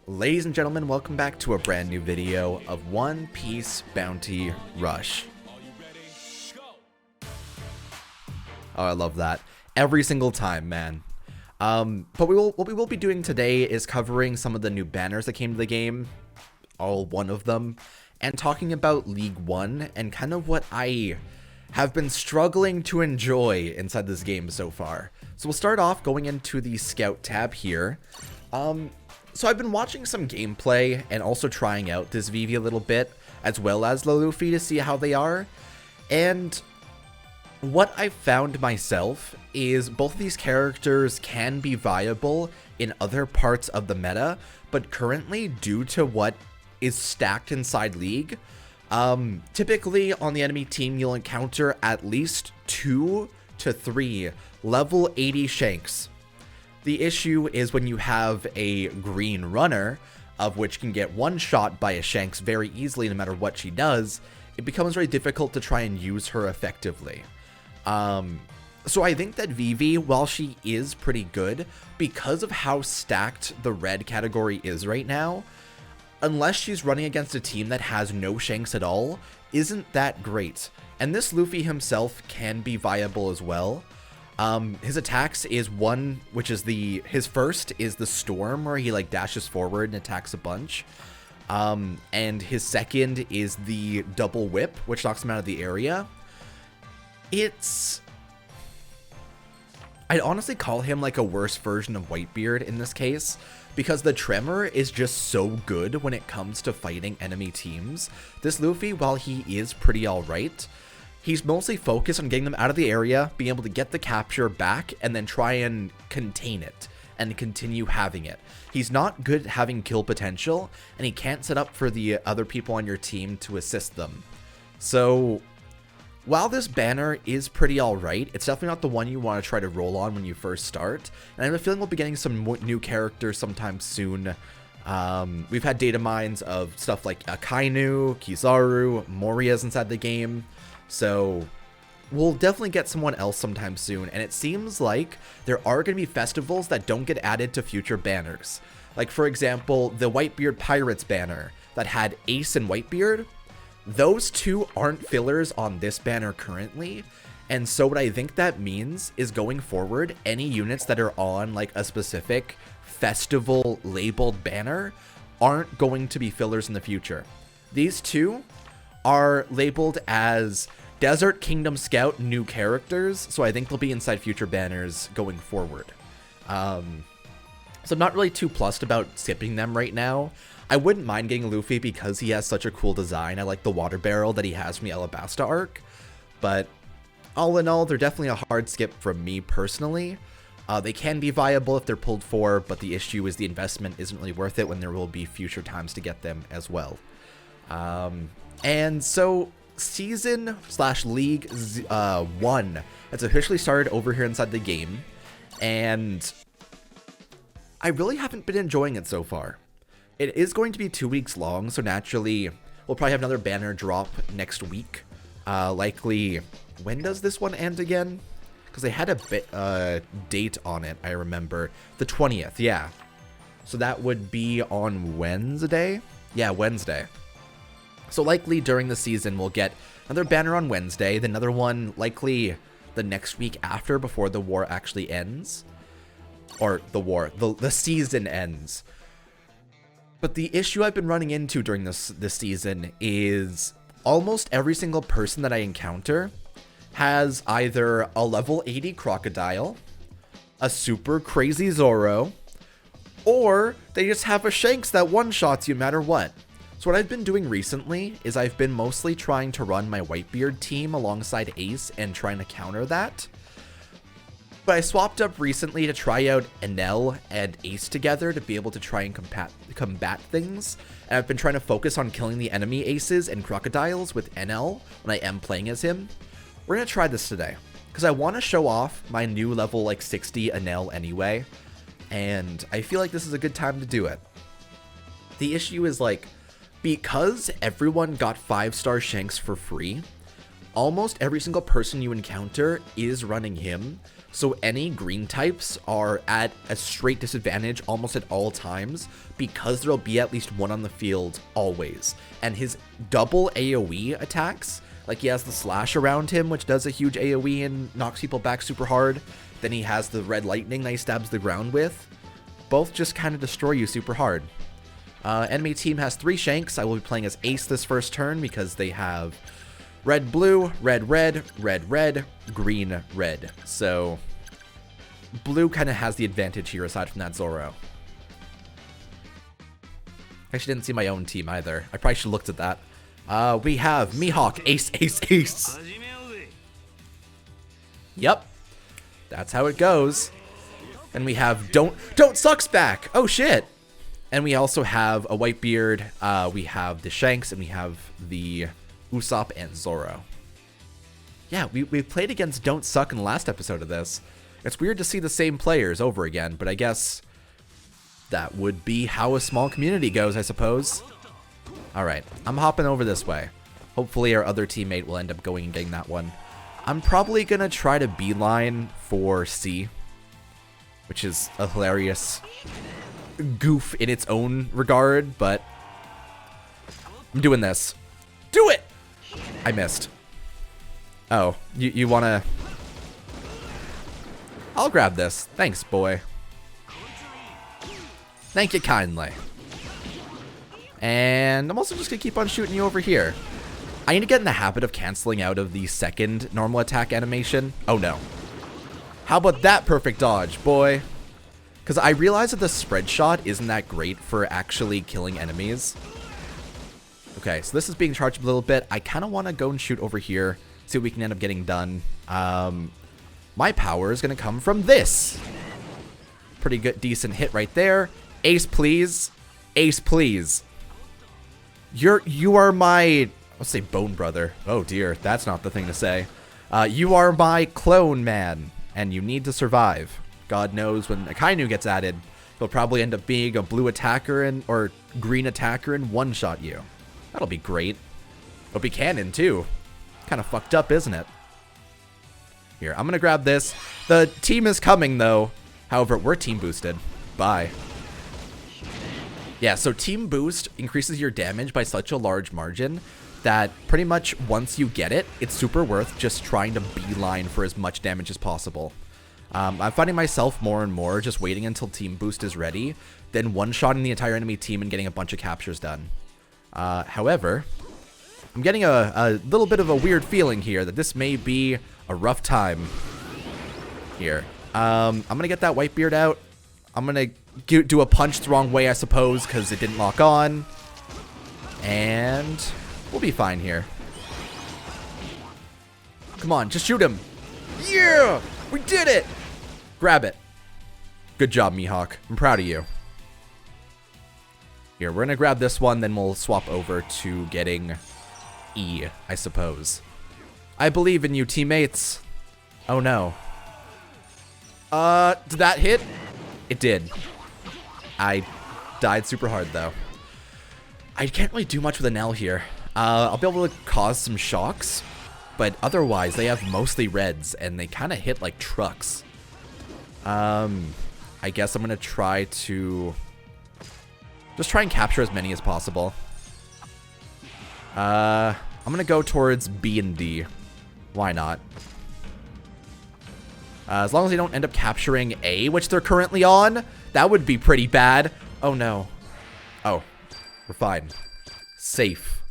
Ladies and gentlemen, welcome back to a brand new video of One Piece Bounty Rush. Oh, I love that. Every single time, man. But what we will be doing today is covering some of the new banners that came to the game, all one of them, and talking about League 1 and kind of what I have been struggling to enjoy inside this game so far. So we'll start off going into the Scout tab here. So I've been watching some gameplay and also trying out this Vivi a little bit, as well as Luffy to see how they are. And what I've found myself is both of these characters can be viable in other parts of the meta, but currently, due to what is stacked inside League, typically on the enemy team you'll encounter at least 2 to 3 level 80 Shanks. The issue is when you have a green runner, of which can get one shot by a Shanks very easily no matter what she does, it becomes very difficult to try and use her effectively. So I think that Vivi, while she is pretty good, because of how stacked the red category is right now, unless she's running against a team that has no Shanks at all, isn't that great. And this Luffy himself can be viable as well. His attacks is one, which is his first is the Storm, where he like dashes forward and attacks a bunch. And his second is the Double Whip, which knocks him out of the area. I'd honestly call him like a worse version of Whitebeard in this case, because the Tremor is just so good when it comes to fighting enemy teams. This Luffy, while he is pretty alright, he's mostly focused on getting them out of the area, being able to get the capture back, and then try and contain it and continue having it. He's not good at having kill potential, and he can't set up for the other people on your team to assist them. So while this banner is pretty alright, it's definitely not the one you want to try to roll on when you first start. And I have a feeling we'll be getting some new characters sometime soon. We've had data mines of stuff like Akainu, Kizaru, Moria's inside the game. So we'll definitely get someone else sometime soon, and it seems like there are going to be festivals that don't get added to future banners. Like, for example, the Whitebeard Pirates banner that had Ace and Whitebeard. Those two aren't fillers on this banner currently, and so what I think that means is going forward, any units that are on like a specific festival labeled banner aren't going to be fillers in the future. These two are labeled as Desert Kingdom Scout new characters, so I think they'll be inside future banners going forward. So I'm not really too plussed about skipping them right now. I wouldn't mind getting Luffy because he has such a cool design. I like the water barrel that he has from the Alabasta arc, but all in all, they're definitely a hard skip from me personally. They can be viable if they're pulled for, but the issue is the investment isn't really worth it when there will be future times to get them as well. And so Season/League 1 has officially started over here inside the game, and I really haven't been enjoying it so far. It is going to be 2 weeks long, so naturally we'll probably have another banner drop next week. Likely, when does this one end again? Because they had a date on it, I remember. The 20th, yeah. So that would be on Wednesday? Yeah, Wednesday. So likely during the season we'll get another banner on Wednesday, then another one likely the next week after, before the war actually ends. Or the season ends. But the issue I've been running into during this season is almost every single person that I encounter has either a level 80 Crocodile, a super crazy Zoro, or they just have a Shanks that one-shots you no matter what. So what I've been doing recently is I've been mostly trying to run my Whitebeard team alongside Ace and trying to counter that. But I swapped up recently to try out Enel and Ace together to be able to try and combat things. And I've been trying to focus on killing the enemy Aces and Crocodiles with Enel when I am playing as him. We're going to try this today, because I want to show off my new level like 60 Enel anyway. And I feel like this is a good time to do it. The issue is like, because everyone got 5-star Shanks for free, almost every single person you encounter is running him. So any green types are at a straight disadvantage almost at all times because there'll be at least one on the field always. And his double AoE attacks, like he has the slash around him, which does a huge AoE and knocks people back super hard. Then he has the red lightning that he stabs the ground with. Both just kind of destroy you super hard. Enemy team has 3 Shanks. I will be playing as Ace this first turn because they have red, blue, red, red, red, red, green, red. So blue kind of has the advantage here aside from that Zoro. Actually didn't see my own team either. I probably should have looked at that. We have Mihawk, Ace, Ace, Ace. Yep. That's how it goes. And we have Don't Sucks back. Oh shit. And we also have a Whitebeard. We have the Shanks and we have the Usopp and Zoro. Yeah, we played against Don't Suck in the last episode of this. It's weird to see the same players over again, but I guess that would be how a small community goes, I suppose. Alright, I'm hopping over this way. Hopefully our other teammate will end up going and getting that one. I'm probably going to try to beeline for C, which is a hilarious goof in its own regard, but I'm doing this. Do it! I missed. Oh, you wanna... I'll grab this. Thanks, boy. Thank you kindly. And I'm also just gonna keep on shooting you over here. I need to get in the habit of canceling out of the second normal attack animation. Oh no. How about that perfect dodge, boy? Because I realize that the spread shot isn't that great for actually killing enemies. Okay, so this is being charged a little bit. I kind of want to go and shoot over here, see what we can end up getting done. My power is going to come from this. Pretty good, decent hit right there. Ace, please. Ace, please. You are my, let's say bone brother. Oh dear, that's not the thing to say. You are my clone man, and you need to survive. God knows when Akainu gets added, he'll probably end up being a blue attacker or green attacker and one-shot you. That'll be great. It'll be canon too. Kind of fucked up, isn't it? Here, I'm gonna grab this. The team is coming though. However, we're team boosted. Bye. Yeah, so team boost increases your damage by such a large margin that pretty much once you get it, it's super worth just trying to beeline for as much damage as possible. I'm finding myself more and more just waiting until team boost is ready, then one-shotting the entire enemy team and getting a bunch of captures done. However, I'm getting a little bit of a weird feeling here that this may be a rough time here. I'm going to get that Whitebeard out. I'm going to do a punch the wrong way, I suppose, because it didn't lock on. And we'll be fine here. Come on, just shoot him. Yeah! We did it! Grab it. Good job, Mihawk. I'm proud of you. Here, we're going to grab this one, then we'll swap over to getting E, I suppose. I believe in you, teammates. Oh, no. Did that hit? It did. I died super hard, though. I can't really do much with an L here. I'll be able to cause some shocks, but otherwise, they have mostly reds, and they kind of hit like trucks. I guess I'm going to try to just try and capture as many as possible. I'm going to go towards B and D. Why not? As long as they don't end up capturing A, which they're currently on, that would be pretty bad. Oh, no. Oh, we're fine. Safe.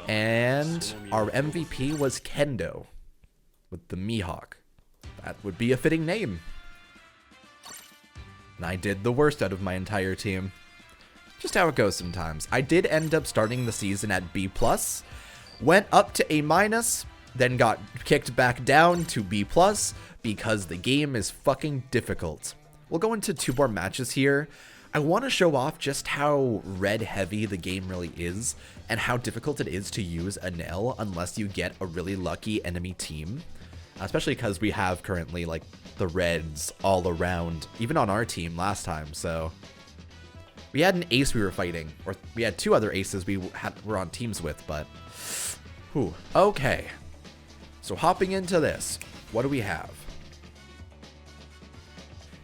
And our MVP was Kendo with the Mihawk. That would be a fitting name. And I did the worst out of my entire team. Just how it goes sometimes. I did end up starting the season at B+, went up to A-, then got kicked back down to B+, because the game is fucking difficult. We'll go into 2 more matches here. I want to show off just how red-heavy the game really is, and how difficult it is to use an L unless you get a really lucky enemy team. Especially because we have currently, like, the reds all around, even on our team last time, so... We had an ace we were fighting, or we had 2 other aces we were on teams with, but... Whew. Okay. So hopping into this, what do we have?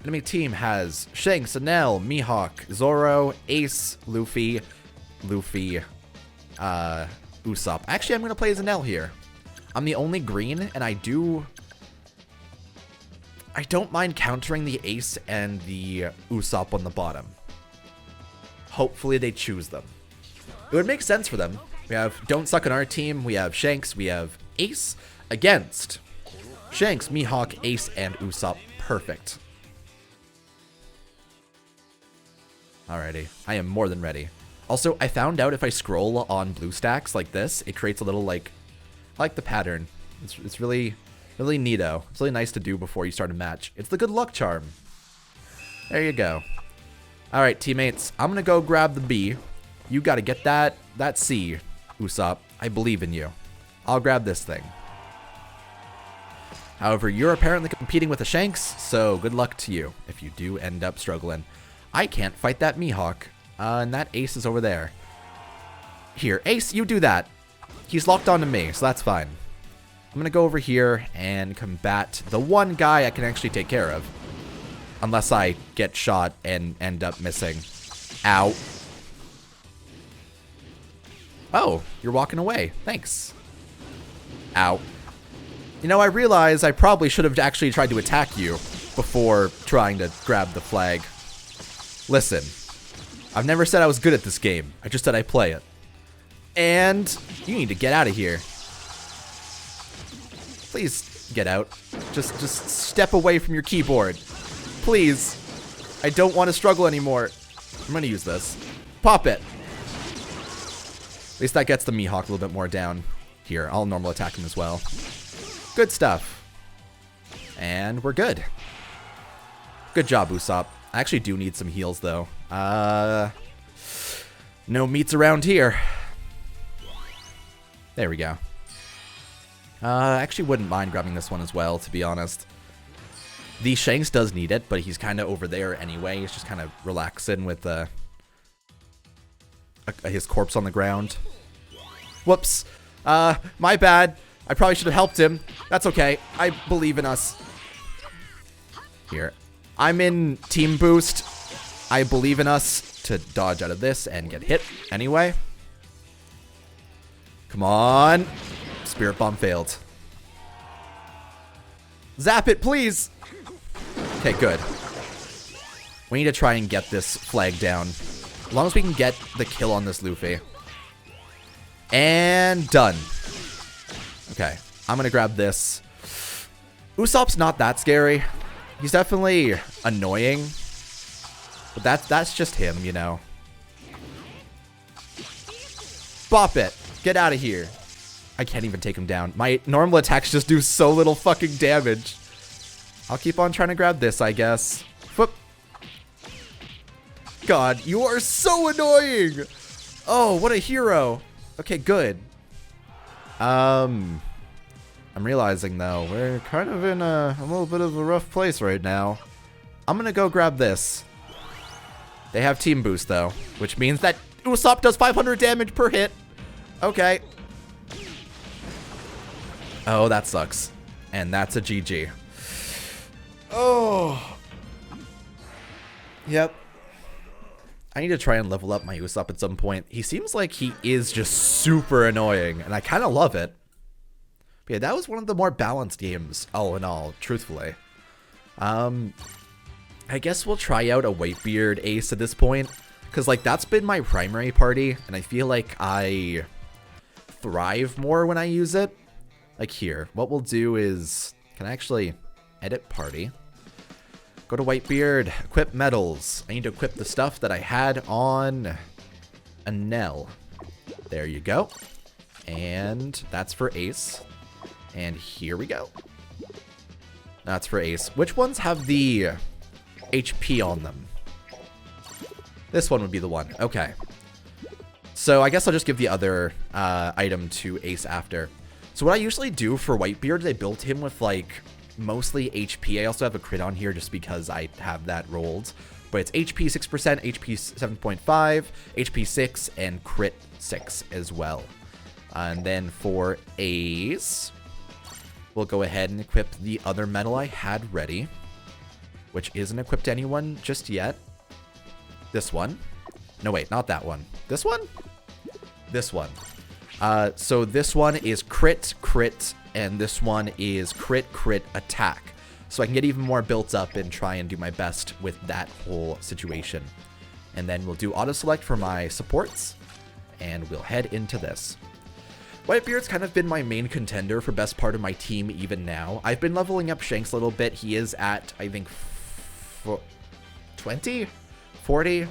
Enemy team has Shanks, Enel, Mihawk, Zoro, Ace, Luffy, Usopp. Actually, I'm going to play as Enel here. I'm the only green, and I don't mind countering the Ace and the Usopp on the bottom. Hopefully they choose them. It would make sense for them. We have Don't Suck on our team. We have Shanks. We have Ace against Shanks, Mihawk, Ace, and Usopp. Perfect. Alrighty. I am more than ready. Also, I found out if I scroll on blue stacks like this, it creates a little, like, I like the pattern. It's really, really neato. It's really nice to do before you start a match. It's the good luck charm. There you go. Alright, teammates. I'm gonna go grab the B. You gotta get that C, Usopp. I believe in you. I'll grab this thing. However, you're apparently competing with the Shanks, so good luck to you if you do end up struggling. I can't fight that Mihawk, and that Ace is over there. Here, Ace, you do that. He's locked onto me, so that's fine. I'm gonna go over here and combat the one guy I can actually take care of. Unless I get shot and end up missing. Ow. Oh, you're walking away. Thanks. Ow. You know, I realize I probably should have actually tried to attack you before trying to grab the flag. Listen, I've never said I was good at this game. I just said I play it. And you need to get out of here. Please get out. Just step away from your keyboard. Please. I don't want to struggle anymore. I'm going to use this. Pop it. At least that gets the Mihawk a little bit more down. Here, I'll normal attack him as well. Good stuff. And we're good. Good job, Usopp. I actually do need some heals, though. No meats around here. There we go. I actually wouldn't mind grabbing this one as well, to be honest. The Shanks does need it, but he's kind of over there anyway. He's just kind of relaxing with his corpse on the ground. Whoops. My bad. I probably should have helped him. That's okay. I believe in us. Here. I'm in team boost. I believe in us to dodge out of this and get hit anyway. Come on. Spirit Bomb failed. Zap it, please. Okay, good. We need to try and get this flag down. As long as we can get the kill on this Luffy. And done. Okay, I'm gonna grab this. Usopp's not that scary. He's definitely annoying. But that's just him, you know. Bop it. Get out of here. I can't even take him down. My normal attacks just do so little fucking damage. I'll keep on trying to grab this, I guess. Whoop. God, you are so annoying. Oh, what a hero. Okay, good. I'm realizing, though, we're kind of in a little bit of a rough place right now. I'm gonna go grab this. They have team boost, though, which means that Usopp does 500 damage per hit. Okay. Oh, that sucks. And that's a GG. Oh. Yep. I need to try and level up my Usopp at some point. He seems like he is just super annoying, and I kind of love it. But yeah, that was one of the more balanced games, all in all, truthfully. I guess we'll try out a Whitebeard Ace at this point, because, like, that's been my primary party, and I feel like I thrive more when I use it. Like here, what we'll do is, can I actually edit party? Go to Whitebeard, equip medals. I need to equip the stuff that I had on Enel. There you go. And that's for Ace. And here we go. That's for Ace. Which ones have the HP on them? This one would be the one. Okay. So I guess I'll just give the other item to Ace after. So what I usually do for Whitebeard is I built him with, like, mostly HP. I also have a crit on here just because I have that rolled. But it's HP 6%, HP 7.5, HP 6, and crit 6 as well. And then for Ace, we'll go ahead and equip the other medal I had ready. which isn't equipped to anyone just yet. This one. No, wait, not that one. This one? This one. So this one is crit, crit, and this one is crit, crit, attack. So I can get even more built up and try and do my best with that whole situation. And then we'll do auto select for my supports, and we'll head into this. Whitebeard's kind of been my main contender for best part of my team even now. I've been leveling up Shanks a little bit. He is at, I think, 20? 40?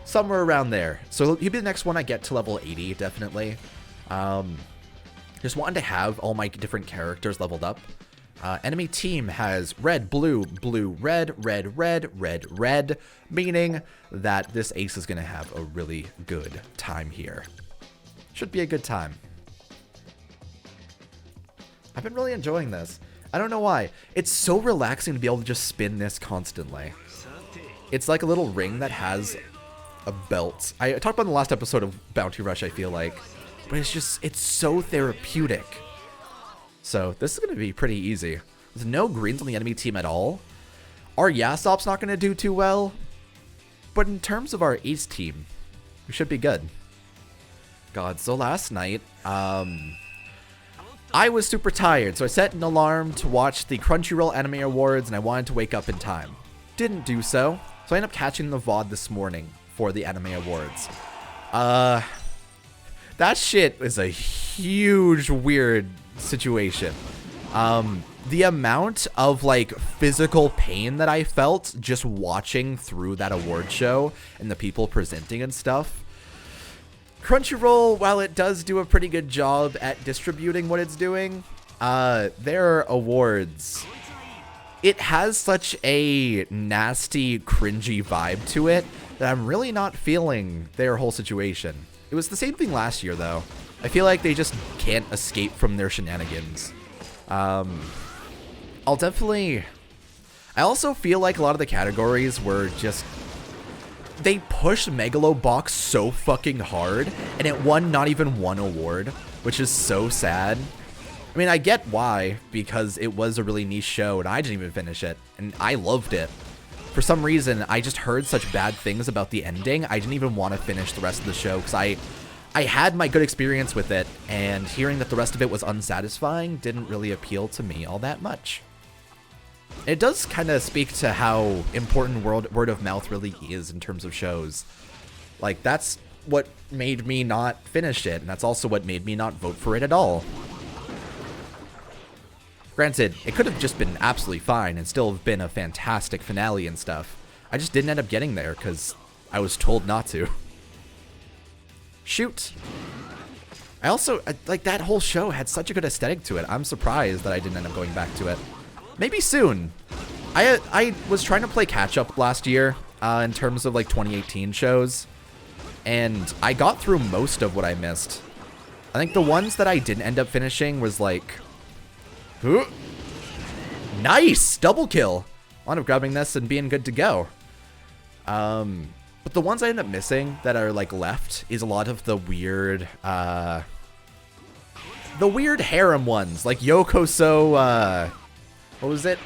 Somewhere around there. So he'll be the next one I get to level 80, definitely. Just wanted to have all my different characters leveled up. Enemy team has red, blue, blue, red, red, red, red, red, meaning that this ace is going to have a really good time here. Should be a good time. I've been really enjoying this. I don't know why. It's so relaxing to be able to just spin this constantly. It's like a little ring that has a belt. I talked about in the last episode of Bounty Rush, I feel like. But it's so therapeutic. So this is going to be pretty easy. There's no greens on the enemy team at all. Our Yasop's not going to do too well. But in terms of our ace team, we should be good. God, so last night, I was super tired, so I set an alarm to watch the Crunchyroll Anime Awards, and I wanted to wake up in time. Didn't do so, so I ended up catching the VOD this morning for the Anime Awards. That shit is a huge, weird situation. The amount of, like, physical pain that I felt just watching through that award show and the people presenting and stuff. Crunchyroll, while it does do a pretty good job at distributing what it's doing, their awards, it has such a nasty, cringy vibe to it that I'm really not feeling their whole situation. It was the same thing last year, though. I feel like they just can't escape from their shenanigans. I also feel like a lot of the categories were just... They pushed Megalobox so fucking hard, and it won not even one award, which is so sad. I mean, I get why, because it was a really niche show, and I didn't even finish it, and I loved it. For some reason, I just heard such bad things about the ending, I didn't even want to finish the rest of the show, because I had my good experience with it, and hearing that the rest of it was unsatisfying didn't really appeal to me all that much. It does kind of speak to how important word of mouth really is in terms of shows. Like, that's what made me not finish it, and that's also what made me not vote for it at all. Granted, it could have just been absolutely fine and still have been a fantastic finale and stuff. I just didn't end up getting there because I was told not to. Shoot. I also, like, that whole show had such a good aesthetic to it. I'm surprised that I didn't end up going back to it. Maybe soon. I was trying to play catch-up last year in terms of, like, 2018 shows, and I got through most of what I missed. I think the ones that I didn't end up finishing was, like... Nice! Double kill! I wound up grabbing this and being good to go. But the ones I end up missing that are, like, left is a lot of the weird harem ones, like Yokoso, what was it?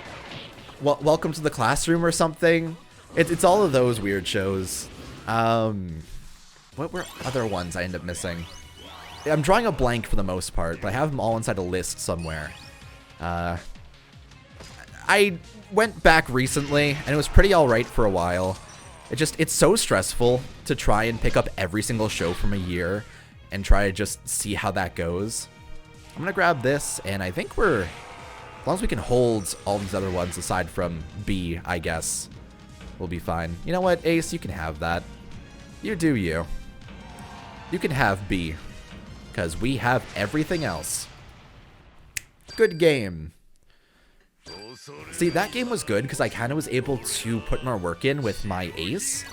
Welcome to the Classroom or something. It's all of those weird shows. What were other ones I end up missing? I'm drawing a blank for the most part, but I have them all inside a list somewhere. I went back recently, and it was pretty alright for a while. It's so stressful to try and pick up every single show from a year and try to just see how that goes. I'm gonna grab this, and I think as long as we can hold all these other ones aside from B, I guess, we'll be fine. You know what, Ace, you can have that. You do you. You can have B, because we have everything else. Good game. See, that game was good because I kind of was able to put more work in with my ace.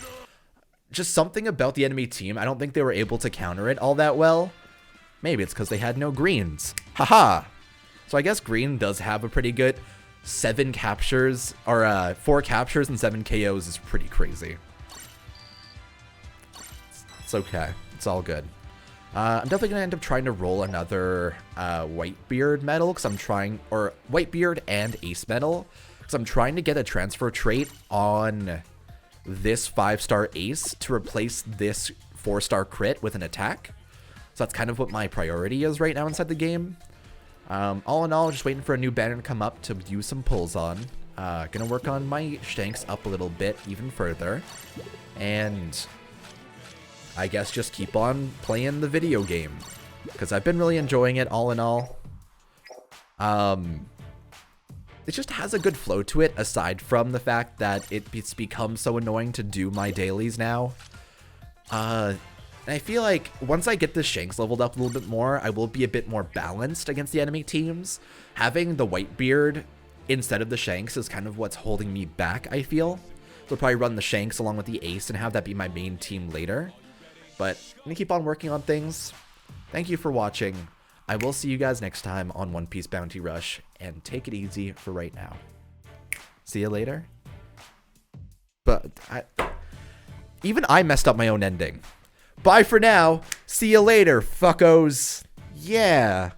Just something about the enemy team, I don't think they were able to counter it all that well. Maybe it's because they had no greens. Haha! So I guess green does have a pretty good 7 captures, or 4 captures and 7 KOs is pretty crazy. It's okay. It's all good. I'm definitely going to end up trying to roll another Whitebeard medal, because I'm trying, or Whitebeard and Ace medal, Because I'm trying to get a transfer trait on this 5-star ace to replace this 4-star crit with an attack. So that's kind of what my priority is right now inside the game. All in all, just waiting for a new banner to come up to use some pulls on. Gonna work on my Shanks up a little bit even further. And I guess just keep on playing the video game. Because I've been really enjoying it all in all. It just has a good flow to it, aside from the fact that it's become so annoying to do my dailies now. And I feel like once I get the Shanks leveled up a little bit more, I will be a bit more balanced against the enemy teams. Having the Whitebeard instead of the Shanks is kind of what's holding me back, I feel. So I'll probably run the Shanks along with the Ace and have that be my main team later. But I'm going to keep on working on things. Thank you for watching. I will see you guys next time on One Piece Bounty Rush, and take it easy for right now. See you later. But even I messed up my own ending. Bye for now. See you later, fuckos. Yeah.